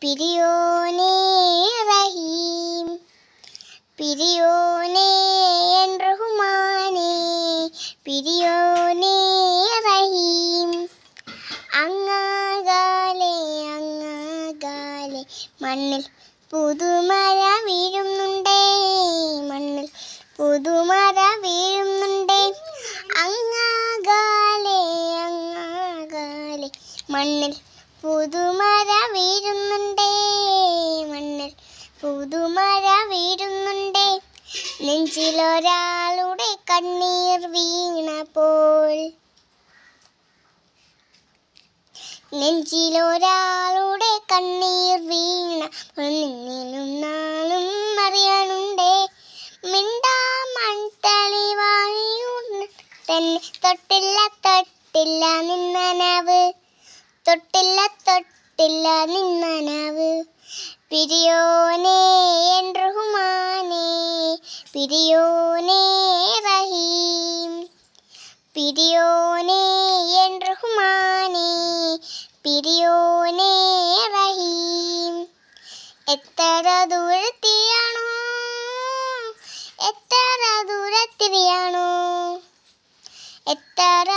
പിരിയോനേ റഹീം, പിരിയോനേ N റഹ്മാനേ, പിരിയോനേ റഹീം. അങ്ങാകാലെ അങ്ങാകാലെ മണ്ണിൽ പുതുമഴ വീഴുന്നുണ്ടേ, മണ്ണിൽ പുതുമഴ വീഴുന്നുണ്ടേ. അങ്ങാകാലെ അങ്ങാകാലെ മണ്ണിൽ പുതുമഴ വീഴുന്നുണ്ടേ, മണ്ണിൽ പുതുമഴ വീഴുന്നുണ്ടേ. നെഞ്ചിലൊരാളുടെ കണ്ണീർ വീണപ്പോൾ, നെഞ്ചിലൊരാളുടെ കണ്ണീർ വീണപ്പോൾ നിന്നിലും നാളും അറിയാനുണ്ടേ. മിണ്ടാ മൺതളി വാഴിയുണ്ട് തന്നെ തൊട്ടില്ല തൊട്ടില്ല നിന്നനവ്, തൊട്ടില്ല തൊട്ടില്ല നിന്നനവ്. പിരിയോനേ എൻ റഹ്മാനേ, പിരിയോനേ റഹീം, പിരിയോനേ എൻ റഹ്മാനേ, പിരിയോനേ റഹീം. എത്ര ദൂരത്തിലാണോ, എത്ര ദൂരത്തിലാണോ, എത്ര